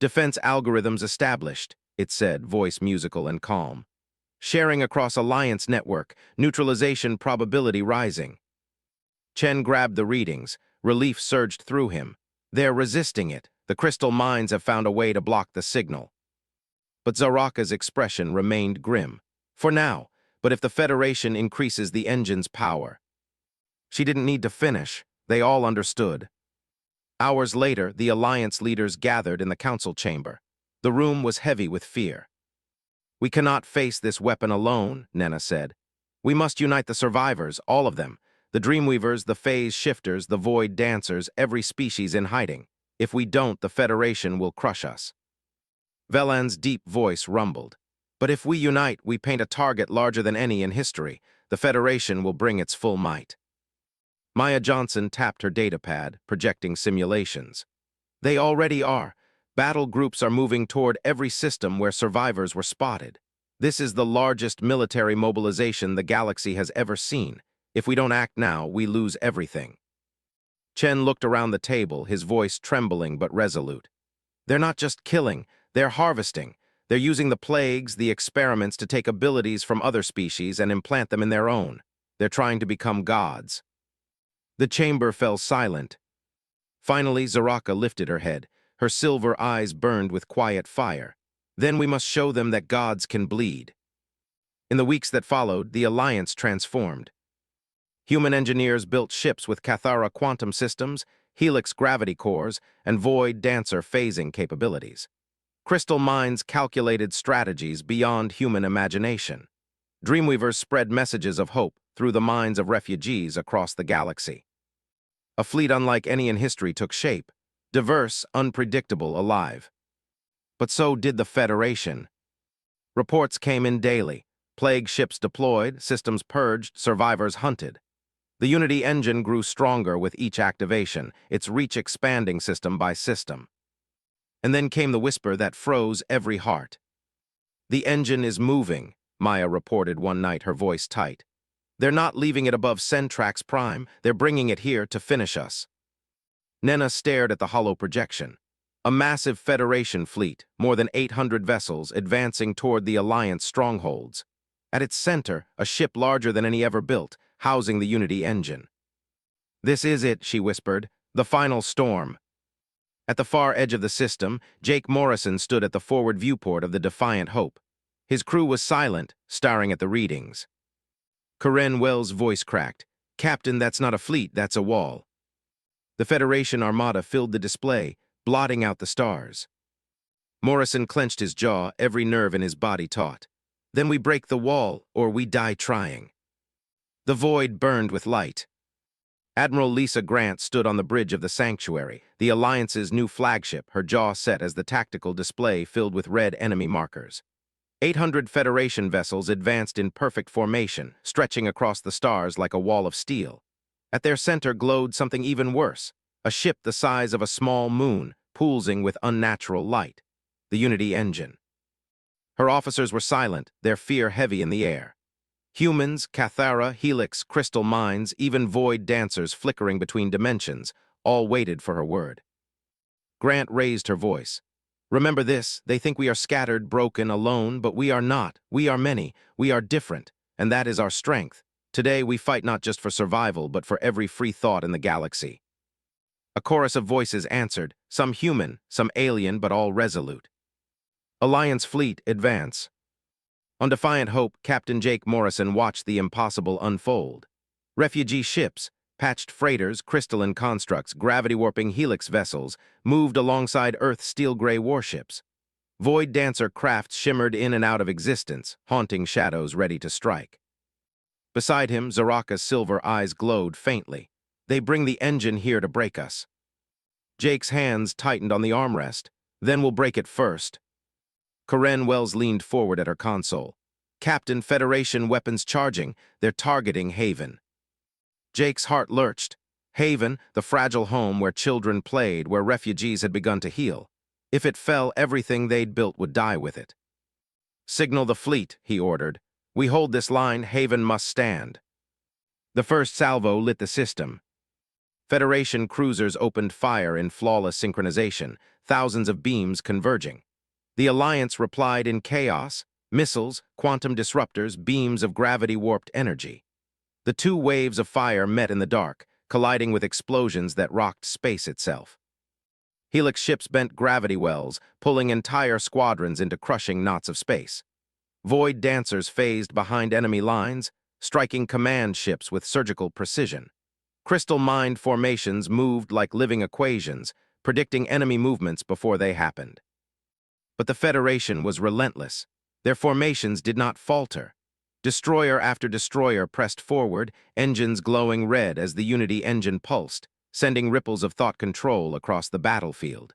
"Defense algorithms established," it said, voice musical and calm. "Sharing across Alliance network, neutralization probability rising." Chen grabbed the readings. Relief surged through him. "They're resisting it. The crystal minds have found a way to block the signal." But Zaraka's expression remained grim. "For now, but if the Federation increases the engine's power." She didn't need to finish. They all understood. Hours later, the Alliance leaders gathered in the council chamber. The room was heavy with fear. "We cannot face this weapon alone," Nena said. "We must unite the survivors, all of them. The Dreamweavers, the Phase Shifters, the Void Dancers, every species in hiding. If we don't, the Federation will crush us." Velan's deep voice rumbled. "But if we unite, we paint a target larger than any in history. The Federation will bring its full might." Maya Johnson tapped her datapad, projecting simulations. "They already are. Battle groups are moving toward every system where survivors were spotted. This is the largest military mobilization the galaxy has ever seen. If we don't act now, we lose everything." Chen looked around the table, his voice trembling but resolute. "They're not just killing, they're harvesting. They're using the plagues, the experiments to take abilities from other species and implant them in their own. They're trying to become gods." The chamber fell silent. Finally, Zaraka lifted her head. Her silver eyes burned with quiet fire. "Then we must show them that gods can bleed." In the weeks that followed, the Alliance transformed. Human engineers built ships with Cathara quantum systems, helix gravity cores, and Void Dancer phasing capabilities. Crystal minds calculated strategies beyond human imagination. Dreamweavers spread messages of hope through the minds of refugees across the galaxy. A fleet unlike any in history took shape, diverse, unpredictable, alive. But so did the Federation. Reports came in daily. Plague ships deployed, systems purged, survivors hunted. The Unity engine grew stronger with each activation, its reach expanding system by system. And then came the whisper that froze every heart. "The engine is moving," Maya reported one night, her voice tight. "They're not leaving it above Centrax Prime, they're bringing it here to finish us." Nena stared at the hollow projection. A massive Federation fleet, more than 800 vessels, advancing toward the Alliance strongholds. At its center, a ship larger than any ever built, housing the Unity engine. "This is it," she whispered, "the final storm." At the far edge of the system, Jake Morrison stood at the forward viewport of the Defiant Hope. His crew was silent, staring at the readings. Karen Wells' voice cracked. "Captain, that's not a fleet, that's a wall." The Federation armada filled the display, blotting out the stars. Morrison clenched his jaw, every nerve in his body taut. "Then we break the wall, or we die trying." The void burned with light. Admiral Lisa Grant stood on the bridge of the Sanctuary, the Alliance's new flagship, her jaw set as the tactical display filled with red enemy markers. 800 Federation vessels advanced in perfect formation, stretching across the stars like a wall of steel. At their center glowed something even worse, a ship the size of a small moon, pulsing with unnatural light, the Unity engine. Her officers were silent, their fear heavy in the air. Humans, Cathara, helix, crystal minds, even Void Dancers flickering between dimensions, all waited for her word. Grant raised her voice. Remember this, they think we are scattered, broken, alone, but we are not. We are many. We are different, and that is our strength. Today we fight not just for survival, but for every free thought in the galaxy. A chorus of voices answered, some human, some alien, but all resolute. Alliance fleet, advance. On Defiant Hope, Captain Jake Morrison watched the impossible unfold. Refugee ships, patched freighters, crystalline constructs, gravity-warping helix vessels moved alongside Earth's steel-gray warships. Void dancer crafts shimmered in and out of existence, haunting shadows ready to strike. Beside him, Zaraka's silver eyes glowed faintly. They bring the engine here to break us. Jake's hands tightened on the armrest. Then we'll break it first. Karen Wells leaned forward at her console. Captain, Federation weapons charging. They're targeting Haven. Jake's heart lurched. Haven, the fragile home where children played, where refugees had begun to heal. If it fell, everything they'd built would die with it. Signal the fleet, he ordered. We hold this line, Haven must stand. The first salvo lit the system. Federation cruisers opened fire in flawless synchronization, thousands of beams converging. The Alliance replied in chaos, missiles, quantum disruptors, beams of gravity-warped energy. The two waves of fire met in the dark, colliding with explosions that rocked space itself. Helix ships bent gravity wells, pulling entire squadrons into crushing knots of space. Void dancers phased behind enemy lines, striking command ships with surgical precision. Crystal-mined formations moved like living equations, predicting enemy movements before they happened. But the Federation was relentless. Their formations did not falter. Destroyer after destroyer pressed forward, engines glowing red as the Unity engine pulsed, sending ripples of thought control across the battlefield.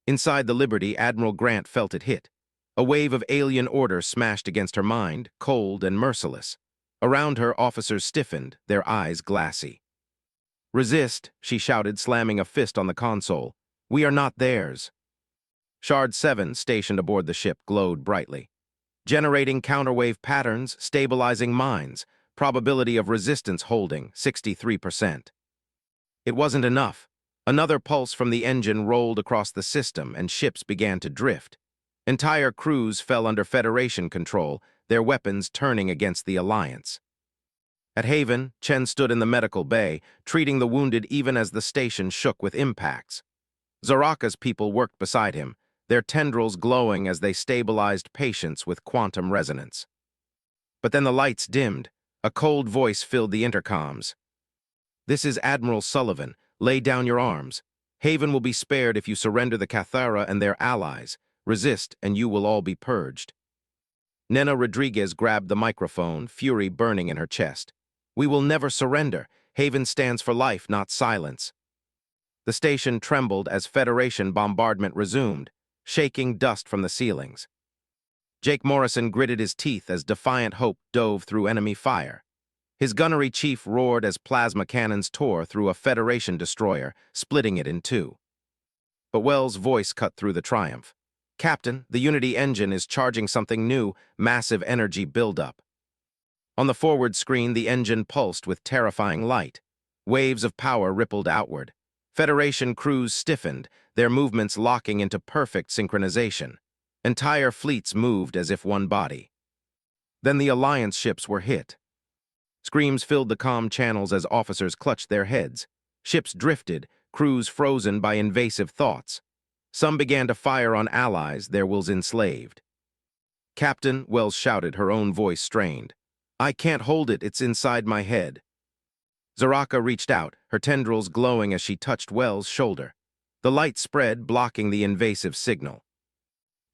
Inside the Liberty, Admiral Grant felt it hit. A wave of alien order smashed against her mind, cold and merciless. Around her, officers stiffened, their eyes glassy. Resist, she shouted, slamming a fist on the console. We are not theirs. Shard 7, stationed aboard the ship, glowed brightly. Generating counterwave patterns, stabilizing mines, probability of resistance holding, 63%. It wasn't enough. Another pulse from the engine rolled across the system and ships began to drift. Entire crews fell under Federation control, their weapons turning against the Alliance. At Haven, Chen stood in the medical bay, treating the wounded even as the station shook with impacts. Zaraka's people worked beside him, their tendrils glowing as they stabilized patients with quantum resonance. But then the lights dimmed. A cold voice filled the intercoms. This is Admiral Sullivan. Lay down your arms. Haven will be spared if you surrender the Cathara and their allies. Resist, and you will all be purged. Nena Rodriguez grabbed the microphone, fury burning in her chest. We will never surrender. Haven stands for life, not silence. The station trembled as Federation bombardment resumed, shaking dust from the ceilings. Jake Morrison gritted his teeth as Defiant Hope dove through enemy fire. His gunnery chief roared as plasma cannons tore through a Federation destroyer, splitting it in two. But Wells' voice cut through the triumph. Captain, the Unity engine is charging something new, massive energy buildup. On the forward screen, the engine pulsed with terrifying light. Waves of power rippled outward. Federation crews stiffened, their movements locking into perfect synchronization. Entire fleets moved as if one body. Then the Alliance ships were hit. Screams filled the comm channels as officers clutched their heads. Ships drifted, crews frozen by invasive thoughts. Some began to fire on allies, their wills enslaved. Captain, Wells shouted, her own voice strained. I can't hold it, it's inside my head. Zaraka reached out, her tendrils glowing as she touched Wells' shoulder. The light spread, blocking the invasive signal.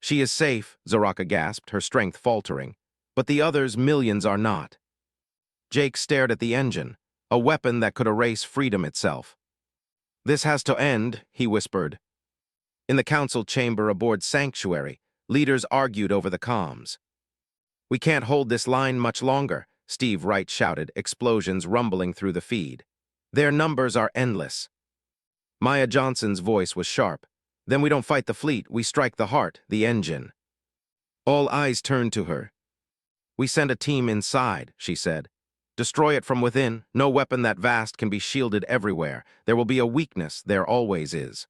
She is safe, Zaraka gasped, her strength faltering. But the others, millions, are not. Jake stared at the engine, a weapon that could erase freedom itself. This has to end, he whispered. In the council chamber aboard Sanctuary, leaders argued over the comms. We can't hold this line much longer, Steve Wright shouted, explosions rumbling through the feed. Their numbers are endless. Maya Johnson's voice was sharp. Then we don't fight the fleet, we strike the heart, the engine. All eyes turned to her. We send a team inside, she said. Destroy it from within. No weapon that vast can be shielded everywhere. There will be a weakness, there always is.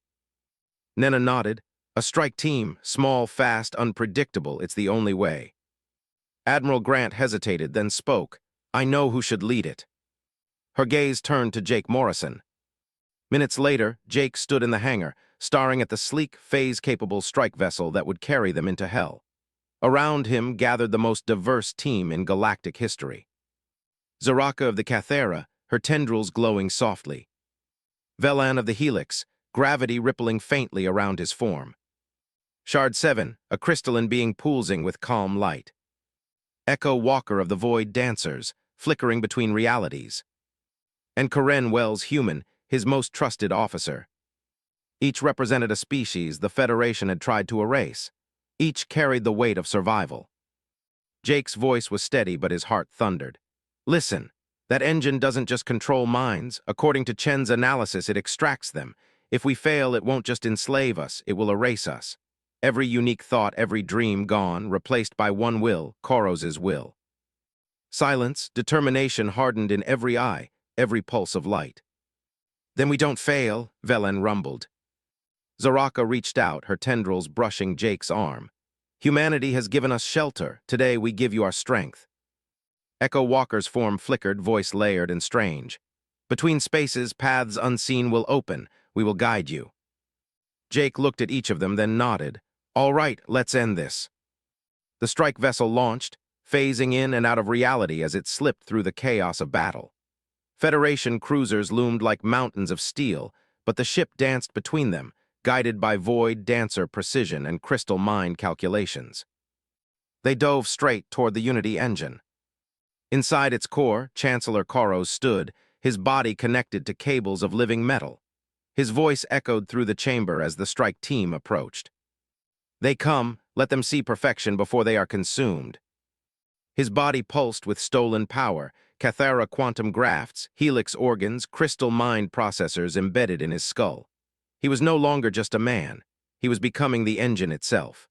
Nena nodded. A strike team, small, fast, unpredictable, it's the only way. Admiral Grant hesitated, then spoke. I know who should lead it. Her gaze turned to Jake Morrison. Minutes later, Jake stood in the hangar, staring at the sleek, phase-capable strike vessel that would carry them into hell. Around him gathered the most diverse team in galactic history. Zaraka of the Cathara, her tendrils glowing softly. Velan of the Helix, gravity rippling faintly around his form. Shard 7, a crystalline being pulsing with calm light. Echo Walker of the Void Dancers, flickering between realities. And Karen Wells Human, his most trusted officer. Each represented a species the Federation had tried to erase. Each carried the weight of survival. Jake's voice was steady, but his heart thundered. Listen, that engine doesn't just control minds. According to Chen's analysis, it extracts them. If we fail, it won't just enslave us, it will erase us. Every unique thought, every dream gone, replaced by one will, Koros's will. Silence, determination hardened in every eye, every pulse of light. Then we don't fail, Velen rumbled. Zaraka reached out, her tendrils brushing Jake's arm. Humanity has given us shelter. Today we give you our strength. Echo Walker's form flickered, voice layered and strange. Between spaces, paths unseen will open. We will guide you. Jake looked at each of them, then nodded. All right, let's end this. The strike vessel launched, phasing in and out of reality as it slipped through the chaos of battle. Federation cruisers loomed like mountains of steel, but the ship danced between them, guided by Void Dancer precision and crystal mind calculations. They dove straight toward the Unity engine. Inside its core, Chancellor Koros stood, his body connected to cables of living metal. His voice echoed through the chamber as the strike team approached. They come, let them see perfection before they are consumed. His body pulsed with stolen power, Cathara quantum grafts, helix organs, crystal mind processors embedded in his skull. He was no longer just a man. He was becoming the engine itself.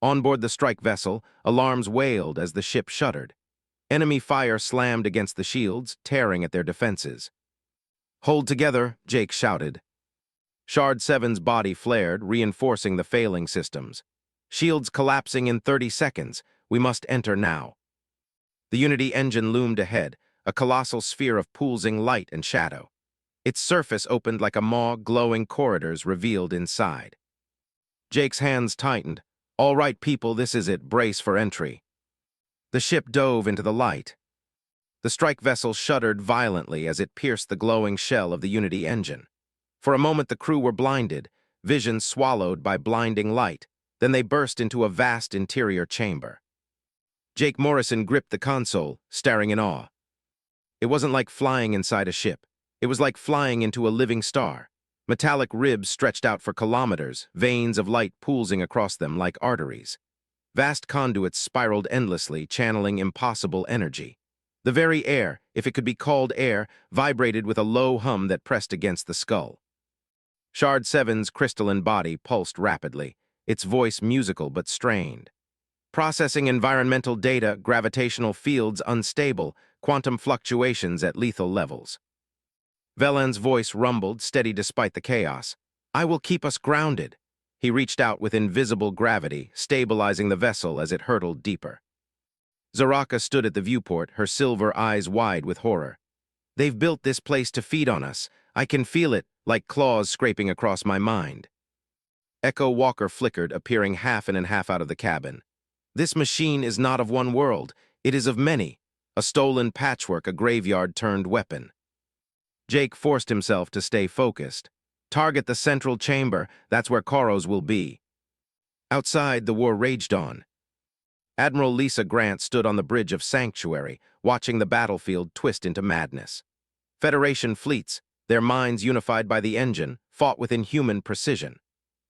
On board the strike vessel, alarms wailed as the ship shuddered. Enemy fire slammed against the shields, tearing at their defenses. Hold together, Jake shouted. Shard 7's body flared, reinforcing the failing systems. Shields collapsing in 30 seconds. We must enter now. The Unity engine loomed ahead, a colossal sphere of pulsing light and shadow. Its surface opened like a maw, glowing corridors revealed inside. Jake's hands tightened. All right, people, this is it. Brace for entry. The ship dove into the light. The strike vessel shuddered violently as it pierced the glowing shell of the Unity engine. For a moment the crew were blinded, vision swallowed by blinding light. Then they burst into a vast interior chamber. Jake Morrison gripped the console, staring in awe. It wasn't like flying inside a ship. It was like flying into a living star. Metallic ribs stretched out for kilometers, veins of light pulsing across them like arteries. Vast conduits spiraled endlessly, channeling impossible energy. The very air, if it could be called air, vibrated with a low hum that pressed against the skull. Shard 7's crystalline body pulsed rapidly, its voice musical but strained. Processing environmental data, gravitational fields unstable, quantum fluctuations at lethal levels. Velen's voice rumbled, steady despite the chaos. I will keep us grounded. He reached out with invisible gravity, stabilizing the vessel as it hurtled deeper. Zaraka stood at the viewport, her silver eyes wide with horror. They've built this place to feed on us. I can feel it, like claws scraping across my mind. Echo Walker flickered, appearing half in and half out of the cabin. This machine is not of one world. It is of many. A stolen patchwork, a graveyard-turned weapon. Jake forced himself to stay focused. Target the central chamber, that's where Koros will be. Outside, the war raged on. Admiral Lisa Grant stood on the bridge of Sanctuary, watching the battlefield twist into madness. Federation fleets, their minds unified by the engine, fought with inhuman precision.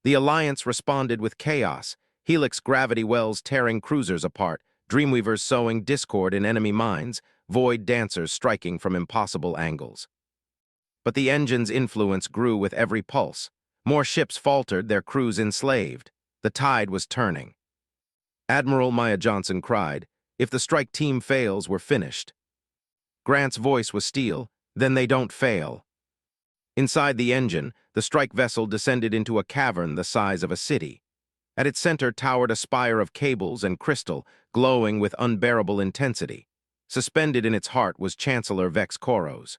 The Alliance responded with chaos, Helix gravity wells tearing cruisers apart, Dreamweavers sowing discord in enemy minds, Void Dancers striking from impossible angles. But the engine's influence grew with every pulse. More ships faltered, their crews enslaved. The tide was turning. Admiral Maya Johnson cried, if the strike team fails, we're finished. Grant's voice was steel, then they don't fail. Inside the engine, the strike vessel descended into a cavern the size of a city. At its center towered a spire of cables and crystal, glowing with unbearable intensity. Suspended in its heart was Chancellor Vex Koros.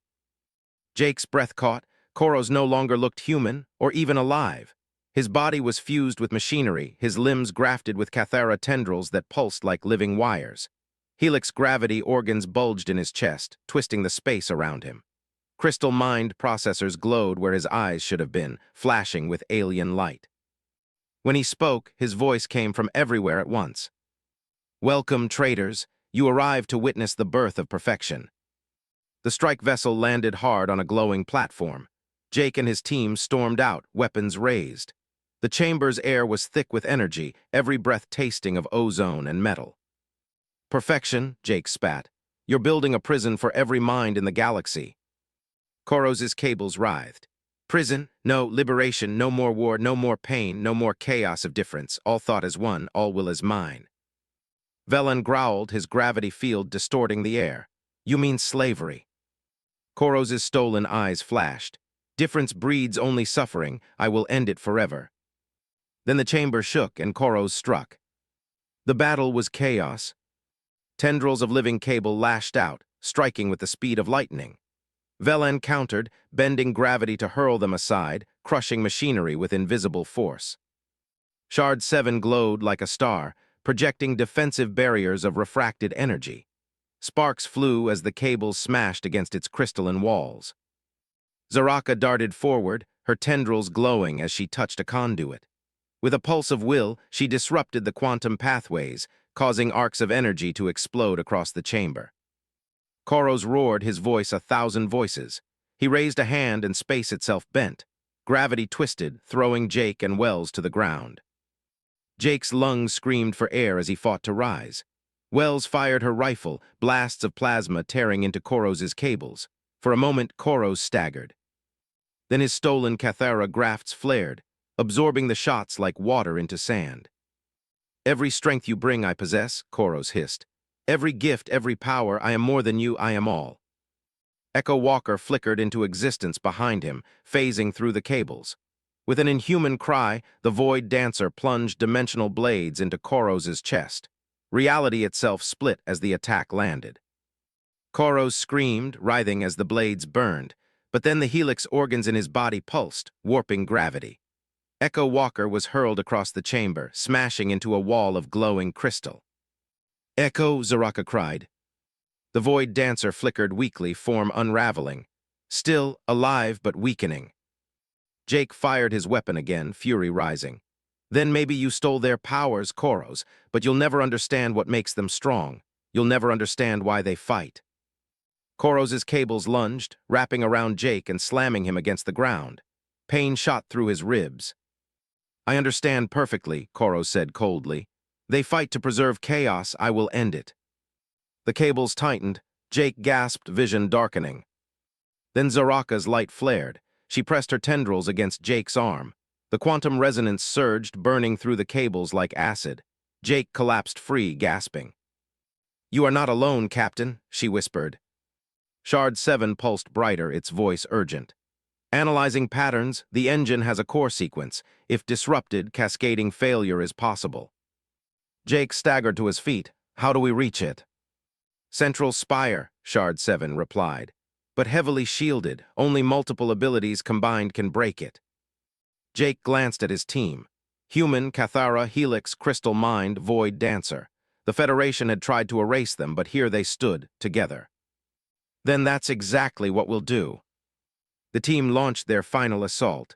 Jake's breath caught. Koros no longer looked human or even alive. His body was fused with machinery, his limbs grafted with Cathara tendrils that pulsed like living wires. Helix gravity organs bulged in his chest, twisting the space around him. Crystal mind processors glowed where his eyes should have been, flashing with alien light. When he spoke, his voice came from everywhere at once. "Welcome, traitors. You arrived to witness the birth of perfection." The strike vessel landed hard on a glowing platform. Jake and his team stormed out, weapons raised. The chamber's air was thick with energy, every breath tasting of ozone and metal. "Perfection," Jake spat. "You're building a prison for every mind in the galaxy." Koros's cables writhed. "Prison? No, liberation, no more war, no more pain, no more chaos of difference, all thought as one, all will as mine." Velan growled, his gravity field distorting the air. "You mean slavery." Koros's stolen eyes flashed. "Difference breeds only suffering, I will end it forever." Then the chamber shook and Koros struck. The battle was chaos. Tendrils of living cable lashed out, striking with the speed of lightning. Velan countered, bending gravity to hurl them aside, crushing machinery with invisible force. Shard 7 glowed like a star, projecting defensive barriers of refracted energy. Sparks flew as the cables smashed against its crystalline walls. Zaraka darted forward, her tendrils glowing as she touched a conduit. With a pulse of will, she disrupted the quantum pathways, causing arcs of energy to explode across the chamber. Koros roared, his voice 1,000 voices. He raised a hand and space itself bent. Gravity twisted, throwing Jake and Wells to the ground. Jake's lungs screamed for air as he fought to rise. Wells fired her rifle, blasts of plasma tearing into Koros's cables. For a moment, Koros staggered. Then his stolen Cathara grafts flared, absorbing the shots like water into sand. "Every strength you bring I possess," Koros hissed. "Every gift, every power, I am more than you, I am all." Echo Walker flickered into existence behind him, phasing through the cables. With an inhuman cry, the Void Dancer plunged dimensional blades into Koros's chest. Reality itself split as the attack landed. Koros screamed, writhing as the blades burned, but then the helix organs in his body pulsed, warping gravity. Echo Walker was hurled across the chamber, smashing into a wall of glowing crystal. "Echo," Zaraka cried. The Void Dancer flickered weakly, form unraveling. Still, alive but weakening. Jake fired his weapon again, fury rising. "Then maybe you stole their powers, Koros, but you'll never understand what makes them strong. You'll never understand why they fight." Koros's cables lunged, wrapping around Jake and slamming him against the ground. Pain shot through his ribs. "I understand perfectly," Koros said coldly. "They fight to preserve chaos, I will end it." The cables tightened. Jake gasped, vision darkening. Then Zaraka's light flared. She pressed her tendrils against Jake's arm. The quantum resonance surged, burning through the cables like acid. Jake collapsed free, gasping. "You are not alone, Captain," she whispered. Shard 7 pulsed brighter, its voice urgent. "Analyzing patterns, the engine has a core sequence. If disrupted, cascading failure is possible." Jake staggered to his feet. "How do we reach it?" "Central Spire," Shard 7 replied. "But heavily shielded, only multiple abilities combined can break it." Jake glanced at his team. Human, Cathara, Helix, Crystal Mind, Void Dancer. The Federation had tried to erase them, but here they stood, together. "Then that's exactly what we'll do." The team launched their final assault.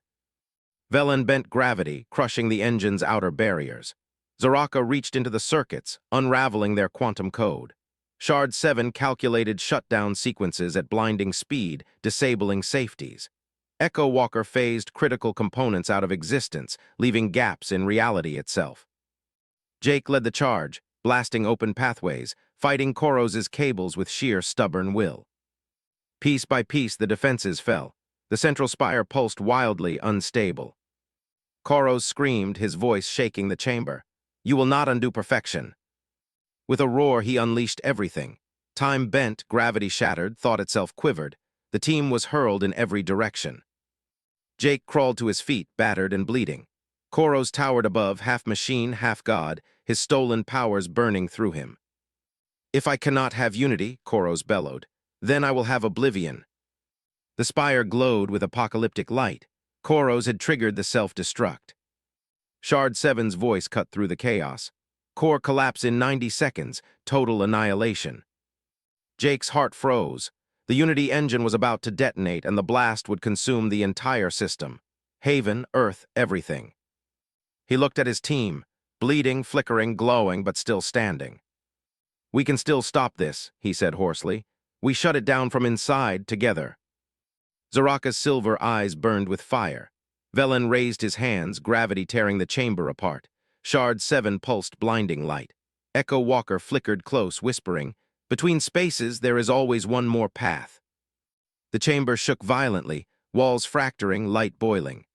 Velan bent gravity, crushing the engine's outer barriers. Zaraka reached into the circuits, unraveling their quantum code. Shard 7 calculated shutdown sequences at blinding speed, disabling safeties. Echo Walker phased critical components out of existence, leaving gaps in reality itself. Jake led the charge, blasting open pathways, fighting Koros's cables with sheer stubborn will. Piece by piece, the defenses fell. The central spire pulsed wildly, unstable. Koros screamed, his voice shaking the chamber. "You will not undo perfection." With a roar, he unleashed everything. Time bent, gravity shattered, thought itself quivered. The team was hurled in every direction. Jake crawled to his feet, battered and bleeding. Koros towered above, half machine, half god, his stolen powers burning through him. "If I cannot have unity," Koros bellowed, "then I will have oblivion." The spire glowed with apocalyptic light. Koros had triggered the self-destruct. Shard 7's voice cut through the chaos. Core collapse in 90 seconds, total annihilation. Jake's heart froze. The Unity engine was about to detonate, and the blast would consume the entire system. Haven, Earth, everything. He looked at his team, bleeding, flickering, glowing, but still standing. "We can still stop this," he said hoarsely. "We shut it down from inside, together." Zaraka's silver eyes burned with fire. Velen raised his hands, gravity tearing the chamber apart. Shard 7 pulsed blinding light. Echo Walker flickered close, whispering, "Between spaces, there is always one more path." The chamber shook violently, walls fracturing, light boiling.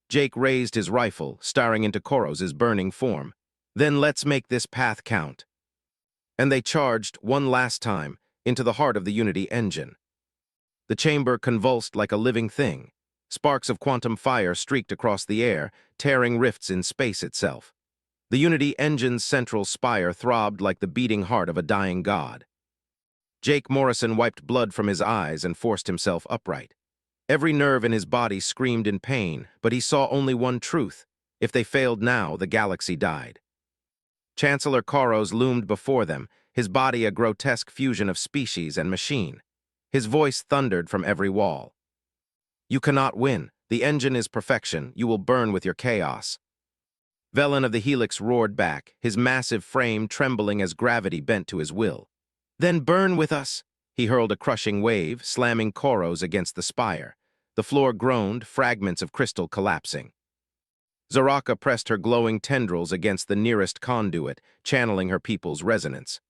Jake raised his rifle, staring into Koros's burning form. "Then let's make this path count." And they charged, one last time, into the heart of the Unity engine. The chamber convulsed like a living thing. Sparks of quantum fire streaked across the air, tearing rifts in space itself. The Unity engine's central spire throbbed like the beating heart of a dying god. Jake Morrison wiped blood from his eyes and forced himself upright. Every nerve in his body screamed in pain, but he saw only one truth. If they failed now, the galaxy died. Chancellor Koros loomed before them, his body a grotesque fusion of species and machine. His voice thundered from every wall. "You cannot win. The engine is perfection. You will burn with your chaos." Velen of the Helix roared back, his massive frame trembling as gravity bent to his will. "Then burn with us!" He hurled a crushing wave, slamming Koros against the spire. The floor groaned, fragments of crystal collapsing. Zaraka pressed her glowing tendrils against the nearest conduit, channeling her people's resonance.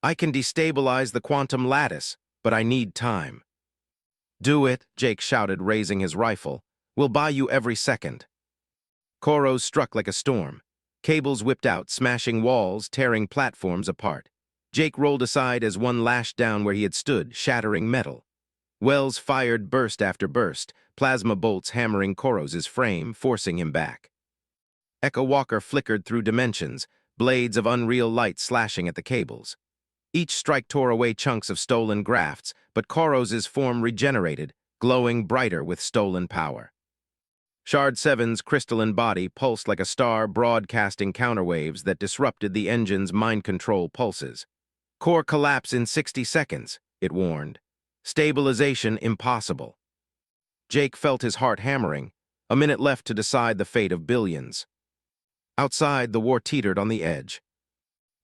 "I can destabilize the quantum lattice, but I need time." "Do it," Jake shouted, raising his rifle. "We'll buy you every second." Koros struck like a storm. Cables whipped out, smashing walls, tearing platforms apart. Jake rolled aside as one lashed down where he had stood, shattering metal. Wells fired burst after burst, plasma bolts hammering Koros's frame, forcing him back. Echo Walker flickered through dimensions, blades of unreal light slashing at the cables. Each strike tore away chunks of stolen grafts, but Koros's form regenerated, glowing brighter with stolen power. Shard 7's crystalline body pulsed like a star, broadcasting counterwaves that disrupted the engine's mind control pulses. "Core collapse in 60 seconds, it warned. "Stabilization impossible." Jake felt his heart hammering, a minute left to decide the fate of billions. Outside, the war teetered on the edge.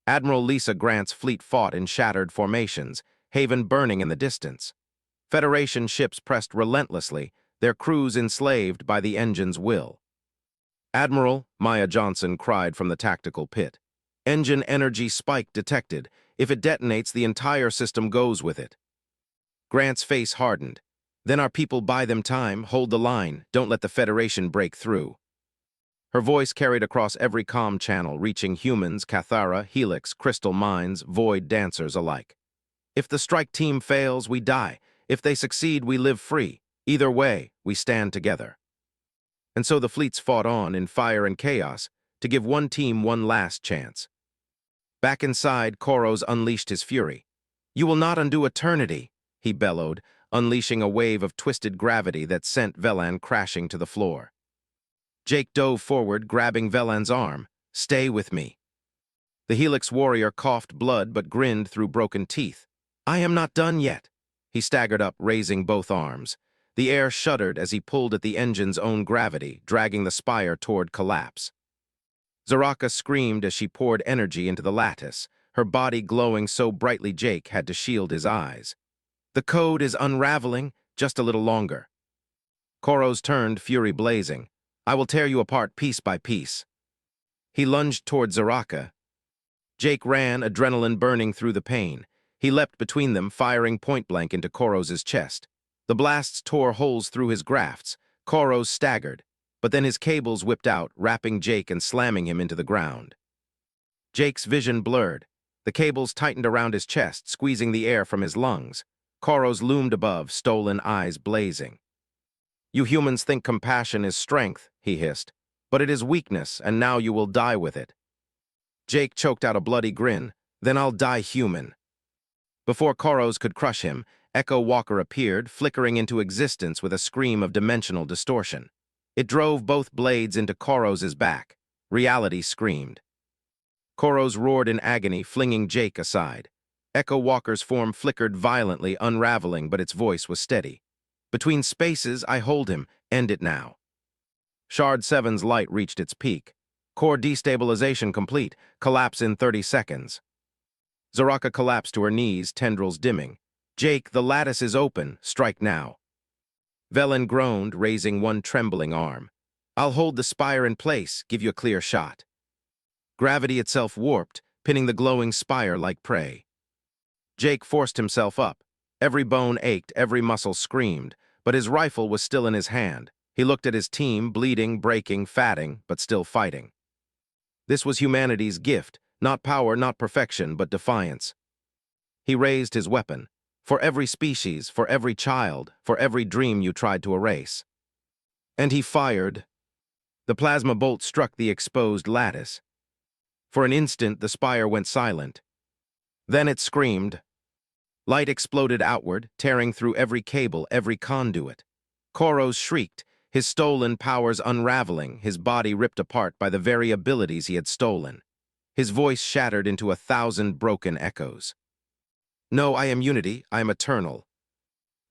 Admiral Lisa Grant's fleet fought in shattered formations, Haven burning in the distance. Federation ships pressed relentlessly, their crews enslaved by the engine's will. "Admiral," Maya Johnson cried from the tactical pit. "Engine energy spike detected. If it detonates, the entire system goes with it." Grant's face hardened. "Then our people buy them time, hold the line, don't let the Federation break through." Her voice carried across every comm channel, reaching humans, Cathara, Helix, Crystal Mines, Void Dancers alike. "If the strike team fails, we die. If they succeed, we live free. Either way, we stand together." And so the fleets fought on in fire and chaos to give one team one last chance. Back inside, Koros unleashed his fury. "You will not undo eternity," he bellowed, unleashing a wave of twisted gravity that sent Velan crashing to the floor. Jake dove forward, grabbing Velan's arm. "Stay with me." The Helix warrior coughed blood but grinned through broken teeth. "I am not done yet." He staggered up, raising both arms. The air shuddered as he pulled at the engine's own gravity, dragging the spire toward collapse. Zaraka screamed as she poured energy into the lattice, her body glowing so brightly Jake had to shield his eyes. "The code is unraveling, just a little longer." Koros turned, fury blazing. "I will tear you apart piece by piece." He lunged toward Zaraka. Jake ran, adrenaline burning through the pain. He leapt between them, firing point-blank into Koros's chest. The blasts tore holes through his grafts. Koros staggered, but then his cables whipped out, wrapping Jake and slamming him into the ground. Jake's vision blurred. The cables tightened around his chest, squeezing the air from his lungs. Koros loomed above, stolen eyes blazing. You humans think compassion is strength, he hissed. But it is weakness, and now you will die with it. Jake choked out a bloody grin. Then I'll die human. Before Koros could crush him, Echo Walker appeared, flickering into existence with a scream of dimensional distortion. It drove both blades into Koros's back. Reality screamed. Koros roared in agony, flinging Jake aside. Echo Walker's form flickered violently, unraveling, but its voice was steady. Between spaces, I hold him. End it now. Shard 7's light reached its peak. Core destabilization complete. Collapse in 30 seconds. Zaraka collapsed to her knees, tendrils dimming. Jake, the lattice is open. Strike now. Velen groaned, raising one trembling arm. I'll hold the spire in place, give you a clear shot. Gravity itself warped, pinning the glowing spire like prey. Jake forced himself up. Every bone ached, every muscle screamed, but his rifle was still in his hand. He looked at his team, bleeding, breaking, fatting, but still fighting. This was humanity's gift, not power, not perfection, but defiance. He raised his weapon. For every species, for every child, for every dream you tried to erase. And he fired. The plasma bolt struck the exposed lattice. For an instant, the spire went silent. Then it screamed. Light exploded outward, tearing through every cable, every conduit. Koros shrieked, his stolen powers unraveling, his body ripped apart by the very abilities he had stolen. His voice shattered into 1,000 broken echoes. No, I am Unity, I am eternal.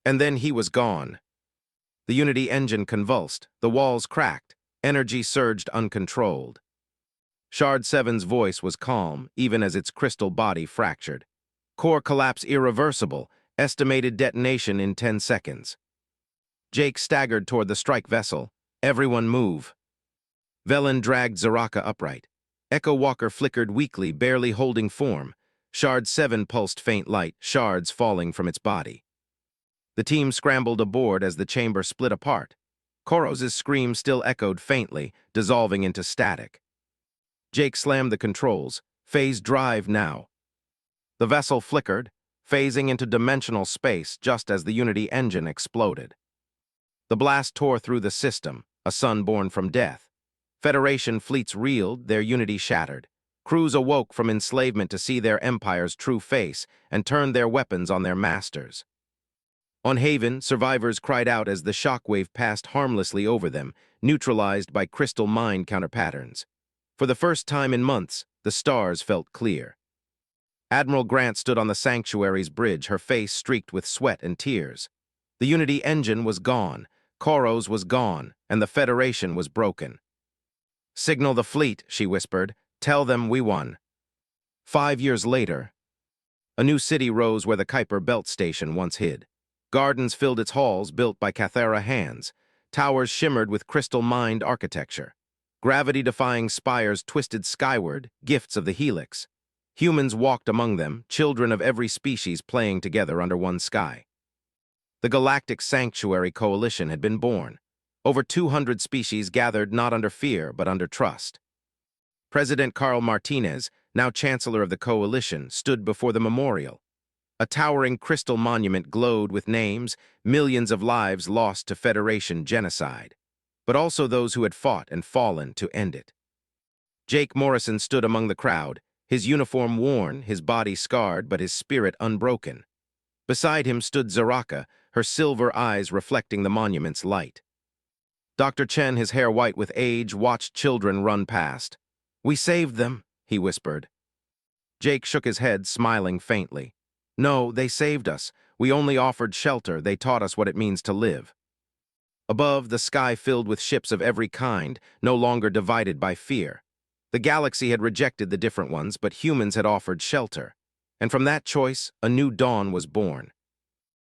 And then he was gone. The Unity engine convulsed, the walls cracked, energy surged uncontrolled. Shard 7's voice was calm, even as its crystal body fractured. Core collapse irreversible, estimated detonation in 10 seconds. Jake staggered toward the strike vessel. Everyone move. Velen dragged Zaraka upright. Echo Walker flickered weakly, barely holding form. Shard 7 pulsed faint light, shards falling from its body. The team scrambled aboard as the chamber split apart. Koros's scream still echoed faintly, dissolving into static. Jake slammed the controls. Phase drive now. The vessel flickered, phasing into dimensional space just as the Unity engine exploded. The blast tore through the system, a sun born from death. Federation fleets reeled, their unity shattered. Crews awoke from enslavement to see their empire's true face and turned their weapons on their masters. On Haven, survivors cried out as the shockwave passed harmlessly over them, neutralized by crystal mind counterpatterns. For the first time in months, the stars felt clear. Admiral Grant stood on the Sanctuary's bridge, her face streaked with sweat and tears. The Unity engine was gone, Koros was gone, and the Federation was broken. Signal the fleet, she whispered. Tell them we won. 5 years later, a new city rose where the Kuiper Belt Station once hid. Gardens filled its halls, built by Cathara hands. Towers shimmered with crystal mind architecture. Gravity-defying spires twisted skyward, gifts of the helix. Humans walked among them, children of every species playing together under one sky. The Galactic Sanctuary Coalition had been born. Over 200 species gathered not under fear, but under trust. President Carl Martinez, now Chancellor of the Coalition, stood before the memorial. A towering crystal monument glowed with names, millions of lives lost to Federation genocide, but also those who had fought and fallen to end it. Jake Morrison stood among the crowd, his uniform worn, his body scarred, but his spirit unbroken. Beside him stood Zaraka, her silver eyes reflecting the monument's light. Dr. Chen, his hair white with age, watched children run past. We saved them, he whispered. Jake shook his head, smiling faintly. No, they saved us. We only offered shelter. They taught us what it means to live. Above, the sky filled with ships of every kind, no longer divided by fear. The galaxy had rejected the different ones, but humans had offered shelter. And from that choice, a new dawn was born.